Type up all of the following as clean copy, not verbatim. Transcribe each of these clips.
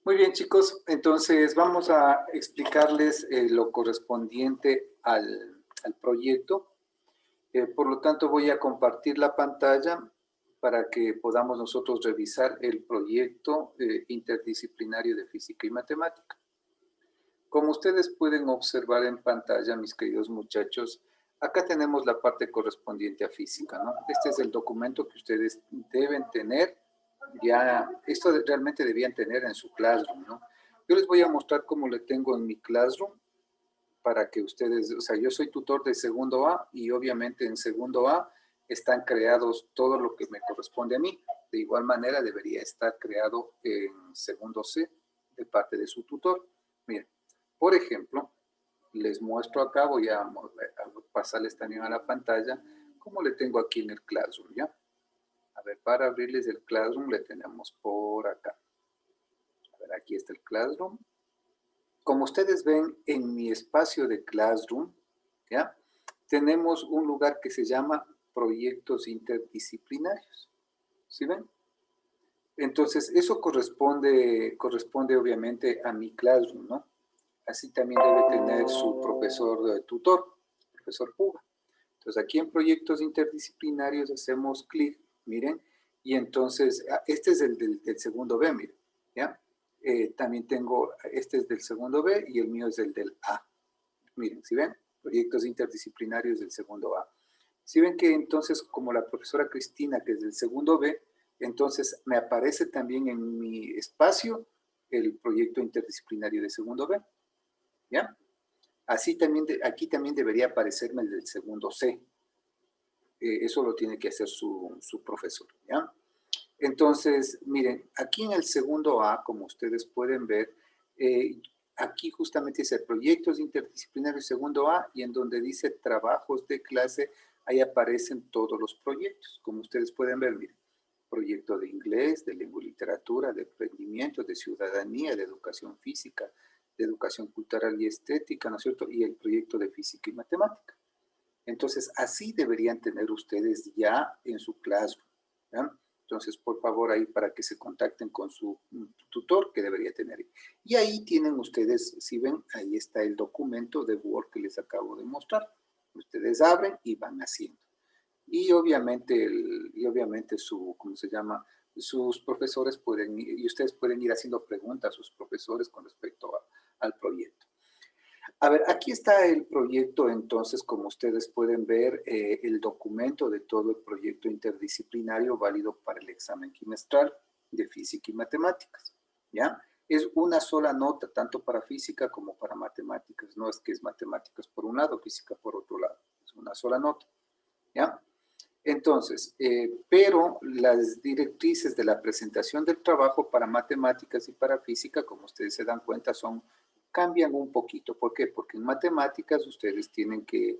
Muy bien, chicos. Entonces vamos a explicarles lo correspondiente al proyecto. Por lo tanto, voy a compartir la pantalla para que podamos nosotros revisar el proyecto interdisciplinario de física y matemática. Como ustedes pueden observar en pantalla, mis queridos muchachos, acá tenemos la parte correspondiente a física, ¿no? Este es el documento que ustedes deben tener. Ya, esto realmente debían tener en su Classroom, ¿no? Yo les voy a mostrar cómo le tengo en mi Classroom para que ustedes, o sea, yo soy tutor de segundo A y obviamente en segundo A están creados todo lo que me corresponde a mí. De igual manera debería estar creado en segundo C de parte de su tutor. Miren, por ejemplo, les muestro acá, voy a pasarles también a la pantalla, cómo le tengo aquí en el Classroom, ¿ya? A ver, para abrirles el Classroom le tenemos por acá. A ver, aquí está el Classroom. Como ustedes ven en mi espacio de Classroom, ¿ya? Tenemos un lugar que se llama proyectos interdisciplinarios. ¿Sí ven? Entonces, eso corresponde obviamente a mi Classroom, ¿no? Así también debe tener su profesor tutor, profesor Puga. Entonces, aquí en proyectos interdisciplinarios hacemos clic, miren, y entonces, este es el del segundo B, miren, ¿ya? También tengo, este es del segundo B y el mío es el del A. Miren, ¿sí ven? Proyectos interdisciplinarios del segundo A. ¿Sí ven que entonces, como la profesora Cristina, que es del segundo B, entonces me aparece también en mi espacio el proyecto interdisciplinario de segundo B, ¿ya? Así también, aquí también debería aparecerme el del segundo C. Eso lo tiene que hacer su profesor, ¿ya? Entonces, miren, aquí en el segundo A, como ustedes pueden ver, aquí justamente dice proyectos interdisciplinarios segundo A y en donde dice trabajos de clase, ahí aparecen todos los proyectos. Como ustedes pueden ver, miren, proyecto de inglés, de lengua y literatura, de emprendimiento, de ciudadanía, de educación física, de educación cultural y estética, ¿no es cierto? Y el proyecto de física y matemática. Entonces, así deberían tener ustedes ya en su Classroom, ¿ya? Entonces, por favor, ahí para que se contacten con su tutor que debería tener. Y ahí tienen ustedes, si ven, ahí está el documento de Word que les acabo de mostrar. Ustedes abren y van haciendo. Y obviamente su, ¿cómo se llama? Sus profesores pueden, y ustedes pueden ir haciendo preguntas a sus profesores con respecto al proyecto. A ver, aquí está el proyecto, entonces, como ustedes pueden ver, el documento de todo el proyecto interdisciplinario válido para el examen quimestral de física y matemáticas, ¿ya? Es una sola nota, tanto para física como para matemáticas. No es que es matemáticas por un lado, física por otro lado. Es una sola nota, ¿ya? Entonces, pero las directrices de la presentación del trabajo para matemáticas y para física, como ustedes se dan cuenta, cambian un poquito. ¿Por qué? Porque en matemáticas ustedes tienen que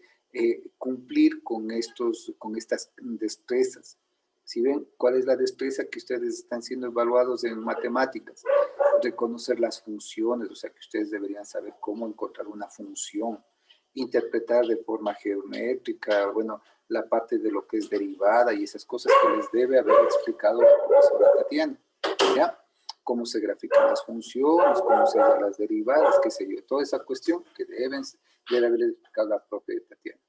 cumplir con estas destrezas. ¿Sí ven cuál es la destreza que ustedes están siendo evaluados en matemáticas? Reconocer las funciones, o sea que ustedes deberían saber cómo encontrar una función, interpretar de forma geométrica, bueno, la parte de lo que es derivada y esas cosas que les debe haber explicado la profesora Tatiana, ¿ya? Cómo se grafican las funciones, cómo se hacen las derivadas, qué sé yo, toda esa cuestión que debe haber explicado la propia Tatiana.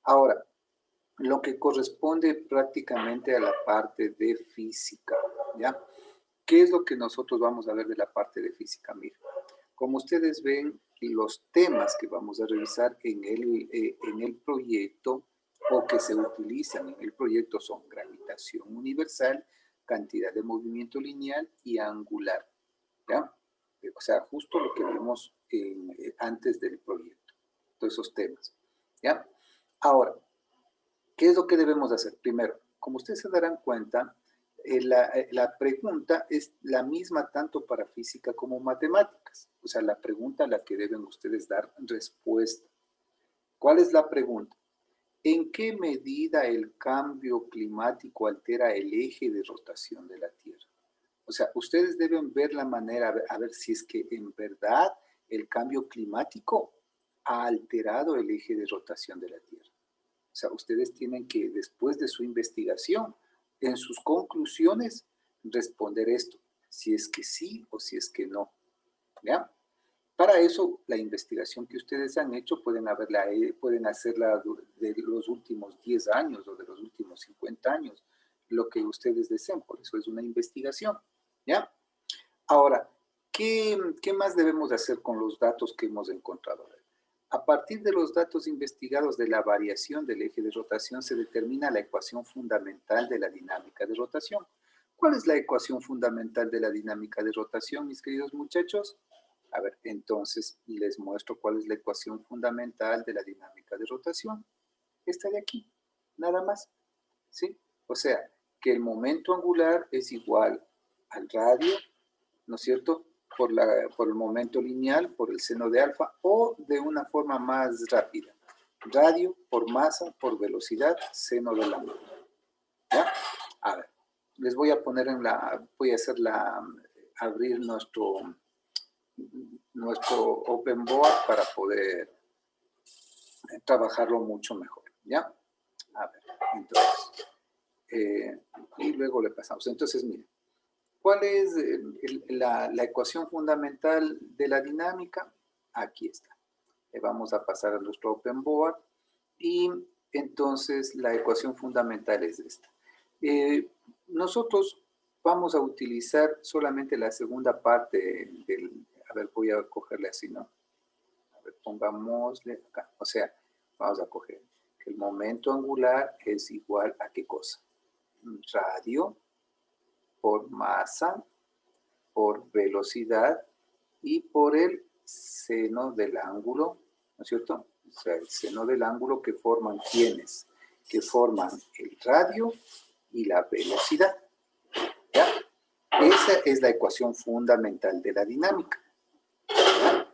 Ahora, lo que corresponde prácticamente a la parte de física, ¿ya? ¿Qué es lo que nosotros vamos a ver de la parte de física? Mira, como ustedes ven, los temas que vamos a revisar en el proyecto o que se utilizan en el proyecto son gravitación universal, cantidad de movimiento lineal y angular, ¿ya? O sea, justo lo que vimos antes del proyecto, todos esos temas, ¿ya? Ahora, ¿qué es lo que debemos hacer? Primero, como ustedes se darán cuenta, la pregunta es la misma tanto para física como matemáticas. O sea, la pregunta a la que deben ustedes dar respuesta. ¿Cuál es la pregunta? ¿En qué medida el cambio climático altera el eje de rotación de la Tierra? O sea, ustedes deben ver la manera, a ver si es que en verdad el cambio climático ha alterado el eje de rotación de la Tierra. O sea, ustedes tienen que, después de su investigación, en sus conclusiones, responder esto. si es que sí o si es que no, ¿ya? Para eso, la investigación que ustedes han hecho pueden hacerla de los últimos 10 años o de los últimos 50 años, lo que ustedes deseen, por eso es una investigación, ¿ya? Ahora, ¿qué más debemos hacer con los datos que hemos encontrado? A partir de los datos investigados de la variación del eje de rotación se determina la ecuación fundamental de la dinámica de rotación. ¿Cuál es la ecuación fundamental de la dinámica de rotación, mis queridos muchachos? A ver, entonces les muestro cuál es la ecuación fundamental de la dinámica de rotación. Esta de aquí, nada más, ¿sí? O sea, que el momento angular es igual al radio, ¿no es cierto?, por el momento lineal, por el seno de alfa, o de una forma más rápida, radio por masa, por velocidad, seno del ángulo. ¿Ya? A ver, les voy a poner abrir nuestro open board para poder trabajarlo mucho mejor, ¿ya? A ver, entonces, y luego le pasamos. Entonces, miren, ¿cuál es la ecuación fundamental de la dinámica? Aquí está. Le vamos a pasar a nuestro open board y entonces la ecuación fundamental es esta. Nosotros vamos a utilizar solamente la segunda parte del... A ver, voy a cogerle así, ¿no? A ver, pongámosle acá. O sea, vamos a coger que el momento angular es igual a ¿qué cosa? Radio por masa, por velocidad y por el seno del ángulo, ¿no es cierto? O sea, el seno del ángulo que forman ¿quiénes? Que forman el radio y la velocidad. ¿Ya? Esa es la ecuación fundamental de la dinámica. ¿Ya?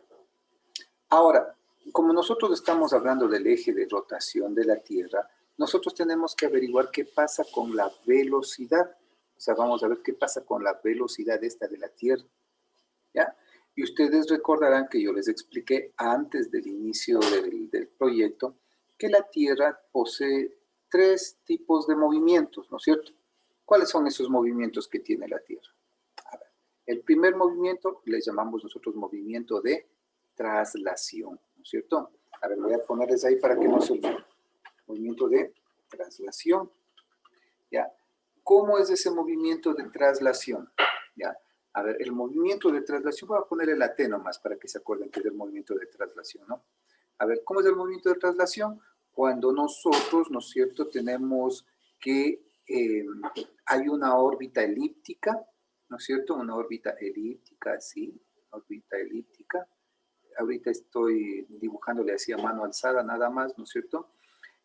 Ahora, como nosotros estamos hablando del eje de rotación de la Tierra, nosotros tenemos que averiguar qué pasa con la velocidad. O sea, vamos a ver qué pasa con la velocidad esta de la Tierra. ¿Ya? Y ustedes recordarán que yo les expliqué antes del inicio del proyecto que la Tierra posee 3 tipos de movimientos, ¿no es cierto? ¿Cuáles son esos movimientos que tiene la Tierra? A ver, el primer movimiento le llamamos nosotros movimiento de traslación, ¿no es cierto? A ver, voy a ponerles ahí para que no se olviden. Movimiento de traslación, ¿ya? ¿Cómo es ese movimiento de traslación? ¿Ya? A ver, el movimiento de traslación, voy a ponerle la T nomás para que se acuerden que es el movimiento de traslación, ¿no? A ver, ¿cómo es el movimiento de traslación? Cuando nosotros, ¿no es cierto?, tenemos que hay una órbita elíptica, ¿no es cierto? Una órbita elíptica, sí, órbita elíptica. Ahorita estoy dibujándole así a mano alzada nada más, ¿no es cierto?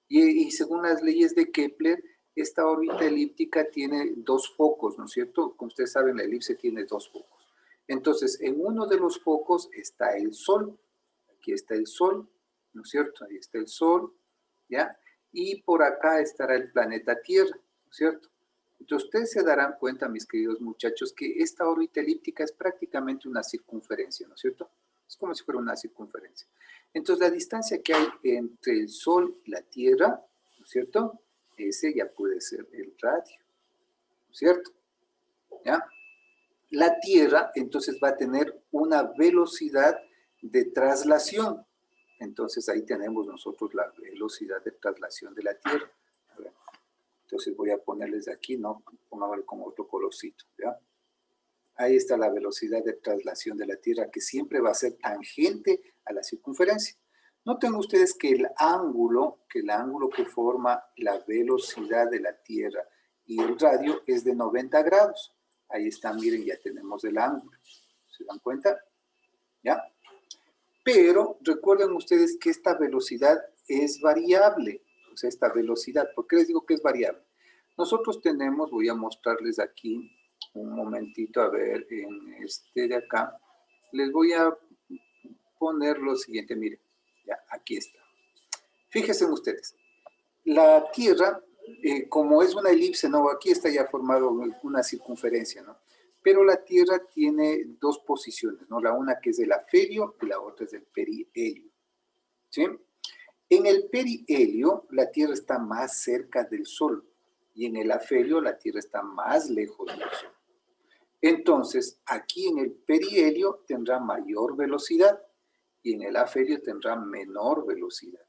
Y según las leyes de Kepler, esta órbita elíptica tiene 2 focos, ¿no es cierto? Como ustedes saben, la elipse tiene 2 focos. Entonces, en uno de los focos está el Sol. Aquí está el Sol, ¿no es cierto? Ahí está el Sol, ¿ya? Y por acá estará el planeta Tierra, ¿no es cierto? Entonces, ustedes se darán cuenta, mis queridos muchachos, que esta órbita elíptica es prácticamente una circunferencia, ¿no es cierto? Es como si fuera una circunferencia. Entonces, la distancia que hay entre el Sol y la Tierra, ¿no es cierto? Ese ya puede ser el radio, ¿no es cierto? ¿Ya? La Tierra, entonces, va a tener una velocidad de traslación. Entonces, ahí tenemos nosotros la velocidad de traslación de la Tierra. A ver, entonces, voy a ponerles aquí, ¿no? Pongámosle con otro colorcito, ¿ya? Ahí está la velocidad de traslación de la Tierra, que siempre va a ser tangente a la circunferencia. Noten ustedes que el ángulo que forma la velocidad de la Tierra y el radio es de 90 grados. Ahí está, miren, ya tenemos el ángulo. ¿Se dan cuenta? ¿Ya? Pero recuerden ustedes que esta velocidad es variable. O sea, esta velocidad, ¿por qué les digo que es variable? Nosotros tenemos, voy a mostrarles aquí, un momentito, a ver, en este de acá, les voy a poner lo siguiente, miren, ya, aquí está. Fíjense ustedes, la Tierra, como es una elipse, ¿no? Aquí está ya formado una circunferencia, ¿no? Pero la Tierra tiene 2 posiciones, ¿no? La una que es el afelio y la otra es el perihelio, ¿sí? En el perihelio, la Tierra está más cerca del Sol y en el afelio, la Tierra está más lejos del Sol. Entonces, aquí en el perihelio tendrá mayor velocidad y en el afelio tendrá menor velocidad,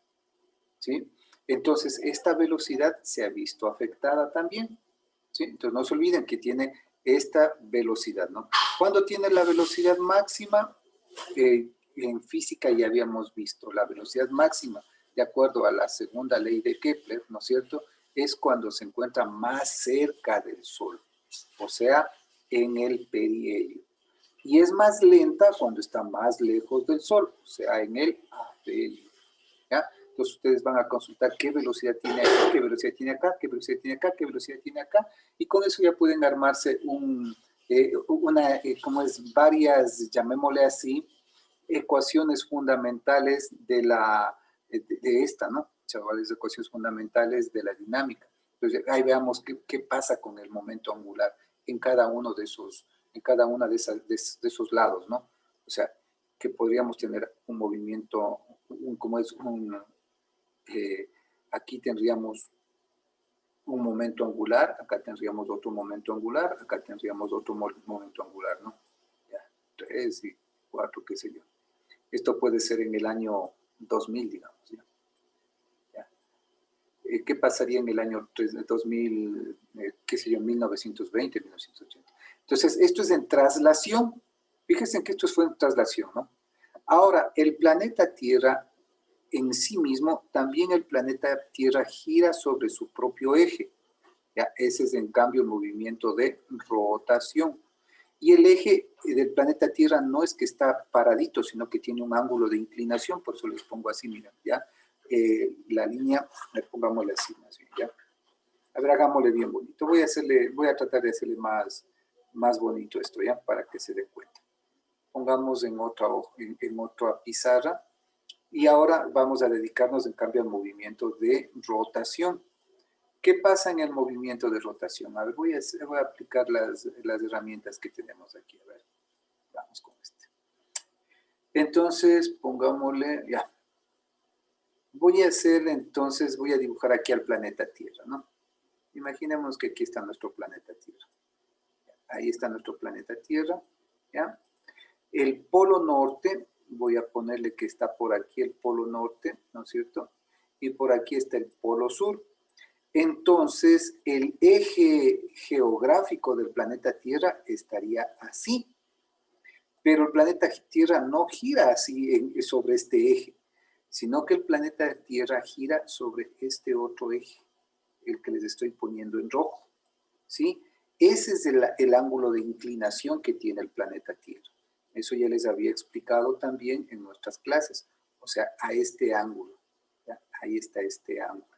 ¿sí? Entonces, esta velocidad se ha visto afectada también, ¿sí? Entonces, no se olviden que tiene esta velocidad, ¿no? Cuando tiene la velocidad máxima, en física ya habíamos visto, la velocidad máxima, de acuerdo a la segunda ley de Kepler, ¿no es cierto?, es cuando se encuentra más cerca del Sol, o sea, en el perihelio. Y es más lenta cuando está más lejos del Sol, o sea, en el afelio, ¿ya? Entonces ustedes van a consultar qué velocidad tiene aquí, qué velocidad tiene acá, qué velocidad tiene acá, qué velocidad tiene acá, y con eso ya pueden armarse como es, varias, llamémosle así, ecuaciones fundamentales de esta, ¿no? Chavales, ecuaciones fundamentales de la dinámica. Entonces, ahí veamos qué pasa con el momento angular en cada uno de esos, en cada una de esos lados, ¿no? O sea, que podríamos tener un movimiento, aquí tendríamos un momento angular, acá tendríamos otro momento angular, acá tendríamos otro momento angular, ¿no? Ya, 3 y 4, qué sé yo. Esto puede ser en el año 2000, digamos. ¿Ya? ¿Ya? ¿Qué pasaría en el año 2000, qué sé yo, 1920, 1980? Entonces, esto es en traslación. Fíjense que esto fue en traslación, ¿no? Ahora, el planeta Tierra en sí mismo, también el planeta Tierra gira sobre su propio eje. ¿Ya? Ese es, en cambio, el movimiento de rotación. Y el eje del planeta Tierra no es que está paradito, sino que tiene un ángulo de inclinación, por eso les pongo así, miren, ¿ya? La línea, pongámosle así, ¿ya? A ver, hagámosle bien bonito. Voy a tratar de hacerle más bonito esto, ¿ya? Para que se dé cuenta. Pongamos en otra pizarra. Y ahora vamos a dedicarnos, en cambio, al movimiento de rotación. ¿Qué pasa en el movimiento de rotación? A ver, voy a aplicar las herramientas que tenemos aquí. A ver, vamos con este. Entonces, pongámosle, ya. Voy a dibujar aquí al planeta Tierra, ¿no? Imaginemos que aquí está nuestro planeta Tierra. Ahí está nuestro planeta Tierra, ¿ya? El polo norte, voy a ponerle que está por aquí el polo norte, ¿no es cierto? Y por aquí está el polo sur. Entonces, el eje geográfico del planeta Tierra estaría así. Pero el planeta Tierra no gira así sobre este eje, sino que el planeta Tierra gira sobre este otro eje, el que les estoy poniendo en rojo, ¿sí? Ese es el ángulo de inclinación que tiene el planeta Tierra. Eso ya les había explicado también en nuestras clases, o sea, a este ángulo, ¿ya? Ahí está este ángulo.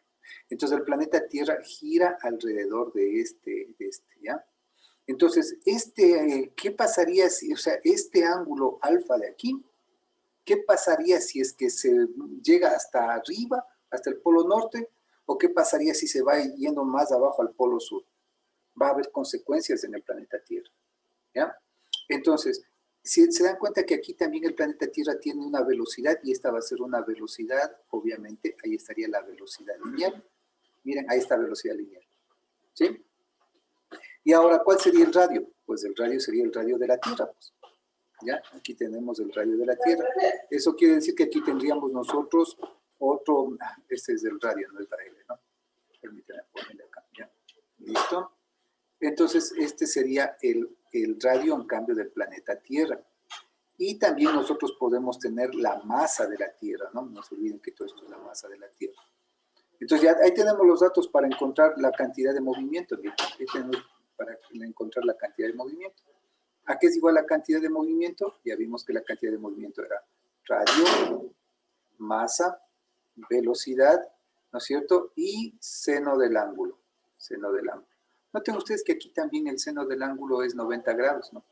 Entonces el planeta Tierra gira alrededor de este, ¿ya? Entonces, ¿qué pasaría si, o sea, este ángulo alfa de aquí, qué pasaría si es que se llega hasta arriba, hasta el polo norte, o qué pasaría si se va yendo más abajo al polo sur? Va a haber consecuencias en el planeta Tierra, ¿ya? Entonces, si se dan cuenta que aquí también el planeta Tierra tiene una velocidad, y esta va a ser una velocidad, obviamente, ahí estaría la velocidad lineal. Miren, ahí está velocidad lineal, ¿sí? Y ahora, ¿cuál sería el radio? Pues el radio sería el radio de la Tierra, pues. ¿Ya? Aquí tenemos el radio de la Tierra. Eso quiere decir que aquí tendríamos nosotros otro, este es el radio, no es la L, ¿no? Permítanme ponerle acá, ¿ya? ¿Listo? Entonces, este sería el radio, en cambio, del planeta Tierra. Y también nosotros podemos tener la masa de la Tierra, ¿no? No se olviden que todo esto es la masa de la Tierra. Entonces, ya ahí tenemos los datos para encontrar la cantidad de movimiento. Ahí tenemos para encontrar la cantidad de movimiento. ¿A qué es igual la cantidad de movimiento? Ya vimos que la cantidad de movimiento era radio, masa, velocidad, ¿no es cierto? Y seno del ángulo, seno del ángulo. Noten ustedes que aquí también el seno del ángulo es 90 grados, ¿no?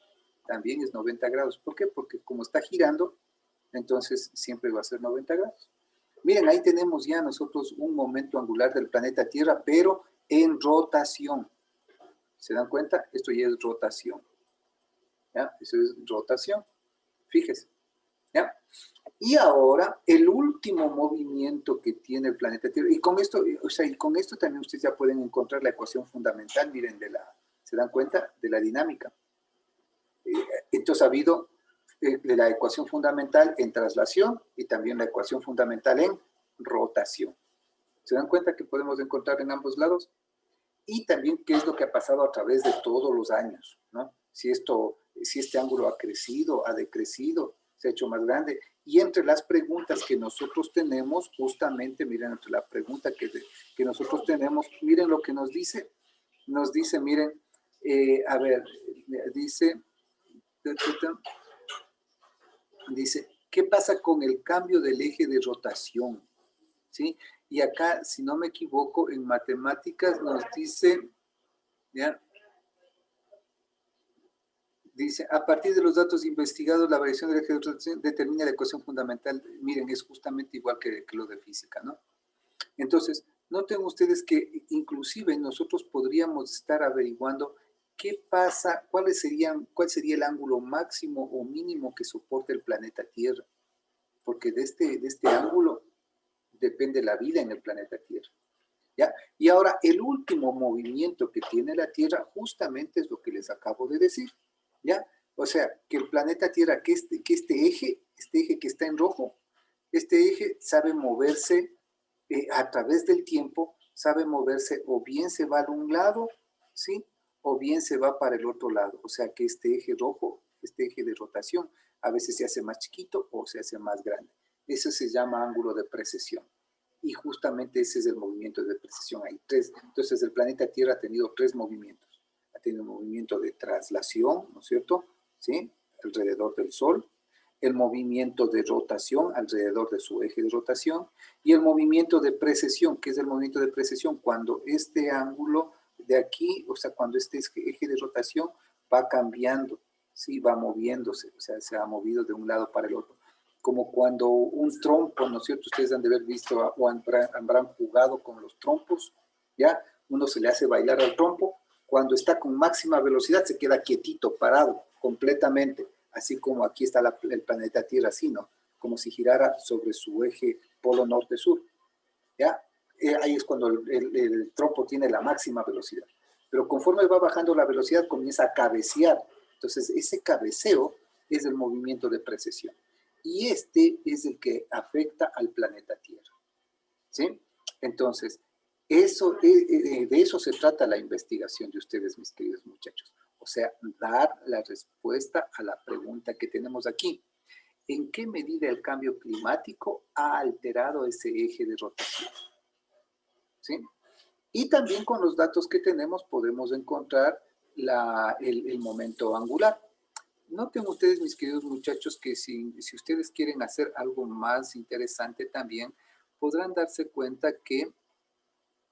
También es 90 grados. ¿Por qué? Porque como está girando, entonces siempre va a ser 90 grados. Miren, ahí tenemos ya nosotros un momento angular del planeta Tierra, pero en rotación. ¿Se dan cuenta? Esto ya es rotación. ¿Ya? Eso es rotación. Fíjese. ¿Ya? Y ahora, el último movimiento que tiene el planeta Tierra, y con esto, o sea, y con esto también ustedes ya pueden encontrar la ecuación fundamental, miren, ¿se dan cuenta? De la dinámica. Entonces ha habido la ecuación fundamental en traslación y también la ecuación fundamental en rotación. ¿Se dan cuenta que podemos encontrar en ambos lados? Y también qué es lo que ha pasado a través de todos los años, ¿no? Si este ángulo ha crecido, ha decrecido, se ha hecho más grande. Y entre las preguntas que nosotros tenemos, justamente, miren, entre la pregunta que nosotros tenemos, miren lo que nos dice. Nos dice, miren, a ver, dice, ¿qué pasa con el cambio del eje de rotación? ¿Sí? Y acá, si no me equivoco, en matemáticas nos dice, ¿ya? Dice, a partir de los datos investigados, la variación del eje de rotación determina la ecuación fundamental. Miren, es justamente igual que lo de física, ¿no? Entonces, noten ustedes que inclusive nosotros podríamos estar averiguando qué pasa, cuál sería el ángulo máximo o mínimo que soporta el planeta Tierra. Porque de este ángulo depende la vida en el planeta Tierra. ¿Ya? Y ahora, el último movimiento que tiene la Tierra justamente es lo que les acabo de decir. ¿Ya? O sea, que el planeta Tierra, que este eje que está en rojo, este eje sabe moverse a través del tiempo, sabe moverse o bien se va a un lado, ¿sí? O bien se va para el otro lado. O sea que este eje rojo, este eje de rotación, a veces se hace más chiquito o se hace más grande. Eso se llama ángulo de precesión. Y justamente ese es el movimiento de precesión. Hay tres. Entonces el planeta Tierra ha tenido tres movimientos. Ha tenido un movimiento de traslación, ¿no es cierto? ¿Sí? Alrededor del Sol. El movimiento de rotación alrededor de su eje de rotación. Y el movimiento de precesión. ¿Qué es el movimiento de precesión? Cuando este ángulo de aquí, o sea, cuando este eje de rotación va cambiando, ¿sí? Va moviéndose, o sea, se ha movido de un lado para el otro. Como cuando un trompo, ¿no es cierto? Ustedes han de haber visto o habrán jugado con los trompos, ¿ya? Uno se le hace bailar al trompo, cuando está con máxima velocidad se queda quietito, parado, completamente, así como aquí está el planeta Tierra, así, ¿no? Como si girara sobre su eje polo norte-sur, ¿ya? Ahí es cuando el trompo tiene la máxima velocidad. Pero conforme va bajando la velocidad, comienza a cabecear. Entonces, ese cabeceo es el movimiento de precesión. Y este es el que afecta al planeta Tierra. ¿Sí? Entonces, de eso se trata la investigación de ustedes, mis queridos muchachos. O sea, dar la respuesta a la pregunta que tenemos aquí. ¿En qué medida el cambio climático ha alterado ese eje de rotación? ¿Sí? Y también con los datos que tenemos podemos encontrar el momento angular. Noten ustedes, mis queridos muchachos, que si ustedes quieren hacer algo más interesante también, podrán darse cuenta que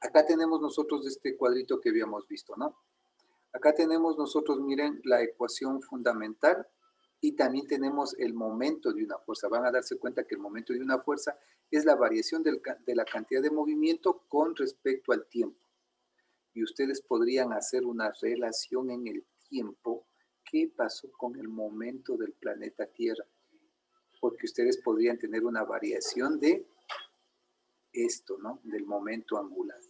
acá tenemos nosotros este cuadrito que habíamos visto, ¿no? Acá tenemos nosotros, miren, la ecuación fundamental y también tenemos el momento de una fuerza. Van a darse cuenta que el momento de una fuerza es la variación de la cantidad de movimiento con respecto al tiempo. Y ustedes podrían hacer una relación en el tiempo. ¿Qué pasó con el momento del planeta Tierra? Porque ustedes podrían tener una variación de esto, ¿no? Del momento angular.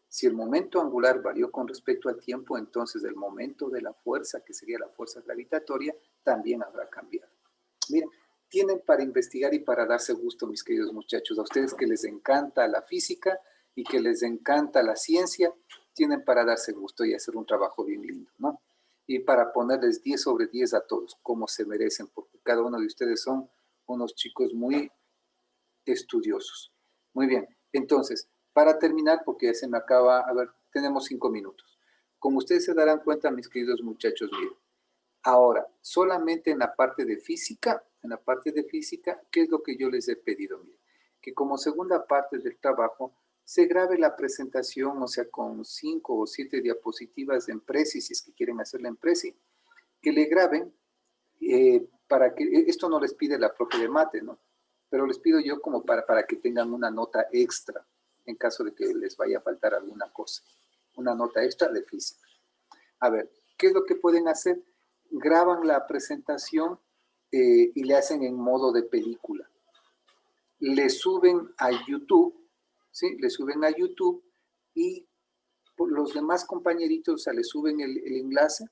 Si el momento angular varió con respecto al tiempo, entonces el momento de la fuerza, que sería la fuerza gravitatoria, también habrá cambiado. Miren, tienen para investigar y para darse gusto, mis queridos muchachos. A ustedes que les encanta la física y que les encanta la ciencia, tienen para darse gusto y hacer un trabajo bien lindo, ¿no? Y para ponerles 10 sobre 10 a todos, como se merecen, porque cada uno de ustedes son unos chicos muy estudiosos. Muy bien, entonces, para terminar, porque ya se me acaba, a ver, tenemos 5 minutos. Como ustedes se darán cuenta, mis queridos muchachos, miren, ahora, solamente en la parte de física, ¿qué es lo que yo les he pedido? Miren, que como segunda parte del trabajo, se grabe la presentación, o sea, con 5 o 7 diapositivas en Prezi, si es que quieren hacerla en Prezi, que le graben, para que, esto no les pide la profe de mate, ¿no? Pero les pido yo como para que tengan una nota extra en caso de que les vaya a faltar alguna cosa. Una nota extra de física. A ver, ¿qué es lo que pueden hacer? Graban la presentación y le hacen en modo de película. Le suben a YouTube, ¿sí? Le suben a YouTube y los demás compañeritos, o sea, le suben el enlace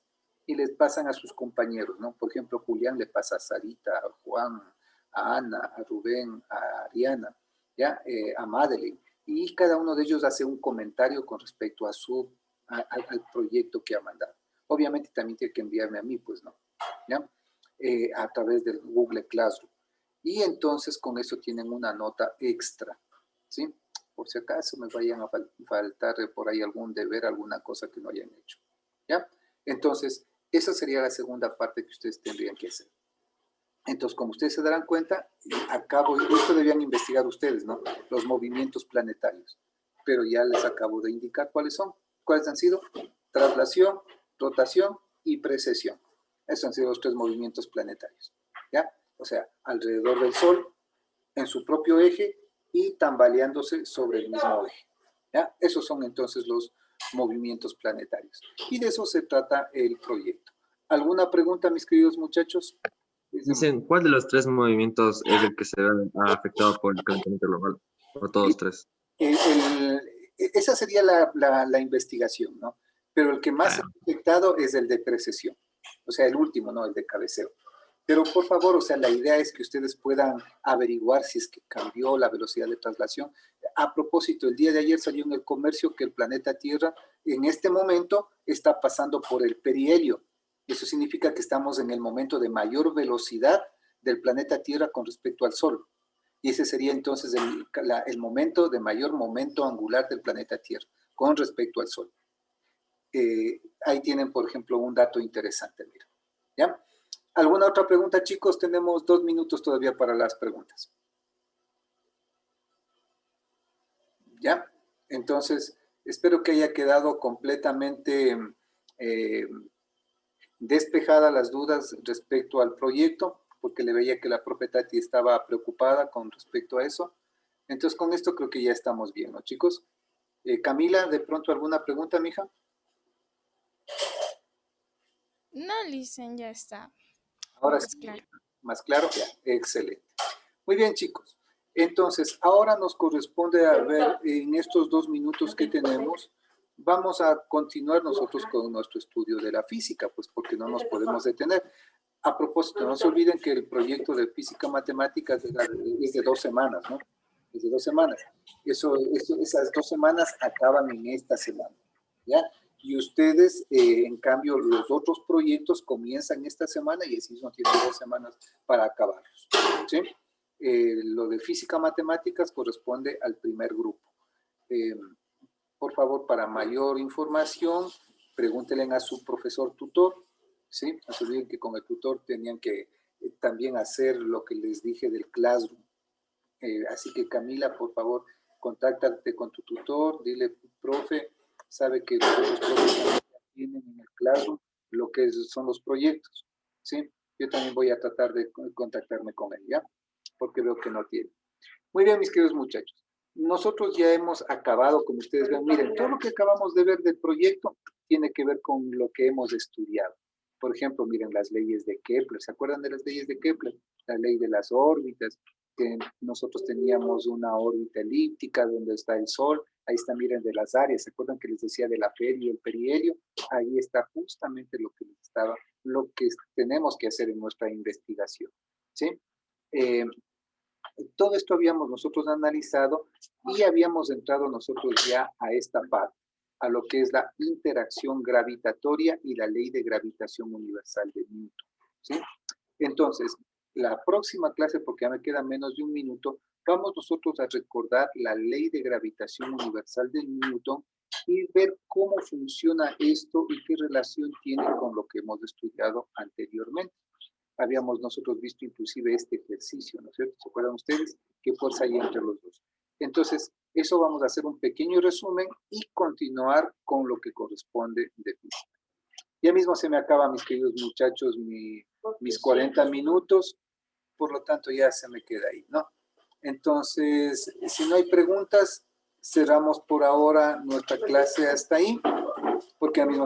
y les pasan a sus compañeros, ¿no? Por ejemplo, Julián le pasa a Sarita, a Juan, a Ana, a Rubén, a Ariana, ¿ya? A Madeleine, y cada uno de ellos hace un comentario con respecto a al proyecto que ha mandado. Obviamente también tiene que enviarme a mí, pues, ¿no? ¿Ya? A través del Google Classroom. Y entonces con eso tienen una nota extra, ¿sí? Por si acaso me vayan a faltar por ahí algún deber, alguna cosa que no hayan hecho, ¿ya? Entonces, esa sería la segunda parte que ustedes tendrían que hacer. Entonces, como ustedes se darán cuenta, acabo, esto debían investigar ustedes, ¿no? Los movimientos planetarios. Pero ya les acabo de indicar cuáles son. ¿Cuáles han sido? Traslación, rotación y precesión. Esos han sido los 3 movimientos planetarios, ¿ya? O sea, alrededor del Sol, en su propio eje y tambaleándose sobre el mismo eje, ¿ya? Esos son entonces los movimientos planetarios. Y de eso se trata el proyecto. ¿Alguna pregunta, mis queridos muchachos? Dicen, ¿cuál de los 3 movimientos es el que se ve afectado por el calentamiento global? ¿O todos 3? Esa sería la investigación, ¿no? Pero el que más se ha afectado es el de precesión, o sea, el último, ¿no? El de cabeceo. Pero por favor, o sea, la idea es que ustedes puedan averiguar si es que cambió la velocidad de traslación. A propósito, el día de ayer salió en el comercio que el planeta Tierra en este momento está pasando por el perihelio. Eso significa que estamos en el momento de mayor velocidad del planeta Tierra con respecto al Sol. Y ese sería entonces el momento de mayor momento angular del planeta Tierra con respecto al Sol. Ahí tienen, por ejemplo, un dato interesante, mira. ¿Ya? ¿Alguna otra pregunta, chicos? Tenemos 2 minutos todavía para las preguntas. ¿Ya? Entonces, espero que haya quedado completamente despejadas las dudas respecto al proyecto, porque le veía que la profe Tati estaba preocupada con respecto a eso. Entonces, con esto creo que ya estamos bien, ¿no, chicos? Camila, ¿de pronto alguna pregunta, mija? No, Licen, ya está. Ahora Más sí, claro. más claro, ya, excelente. Muy bien, chicos. Entonces, ahora nos corresponde a ver en estos 2 minutos que tenemos, vamos a continuar nosotros con nuestro estudio de la física, pues porque no nos podemos detener. A propósito, no se olviden que el proyecto de física matemática es de 2 semanas, ¿no? Es de 2 semanas. Esas 2 semanas acaban en esta semana, ¿ya? Y ustedes, en cambio, los otros proyectos comienzan esta semana y así no tienen 2 semanas para acabarlos, ¿sí? Lo de física matemáticas corresponde al primer grupo. Por favor, para mayor información, pregúntenle a su profesor tutor, ¿sí? No se olviden que con el tutor tenían que también hacer lo que les dije del Classroom. Así que Camila, por favor, contáctate con tu tutor, dile, profe, sabe que los otros profes tienen en el Classroom lo que son los proyectos, ¿sí? Yo también voy a tratar de contactarme con él, ¿ya? Porque veo que no tiene. Muy bien, mis queridos muchachos. Nosotros ya hemos acabado, como ustedes ven, miren, todo lo que acabamos de ver del proyecto tiene que ver con lo que hemos estudiado. Por ejemplo, miren las leyes de Kepler. ¿Se acuerdan de las leyes de Kepler? La ley de las órbitas, que nosotros teníamos una órbita elíptica donde está el Sol. Ahí está, miren, de las áreas. ¿Se acuerdan que les decía de la feria y el perihelio? Ahí está justamente lo que tenemos que hacer en nuestra investigación, ¿sí? Todo esto habíamos nosotros analizado y habíamos entrado nosotros ya a esta parte, a lo que es la interacción gravitatoria y la ley de gravitación universal de Newton, ¿sí? Entonces, la próxima clase, porque ya me queda menos de 1 minuto, vamos nosotros a recordar la ley de gravitación universal de Newton y ver cómo funciona esto y qué relación tiene con lo que hemos estudiado anteriormente. Habíamos nosotros visto inclusive este ejercicio, ¿no es cierto? ¿Se acuerdan ustedes? ¿Qué fuerza hay entre los dos? Entonces, eso vamos a hacer un pequeño resumen y continuar con lo que corresponde de física. Ya mismo se me acaba, mis queridos muchachos, mis 40 minutos, por lo tanto ya se me queda ahí, ¿no? Entonces, si no hay preguntas, cerramos por ahora nuestra clase hasta ahí, porque a mí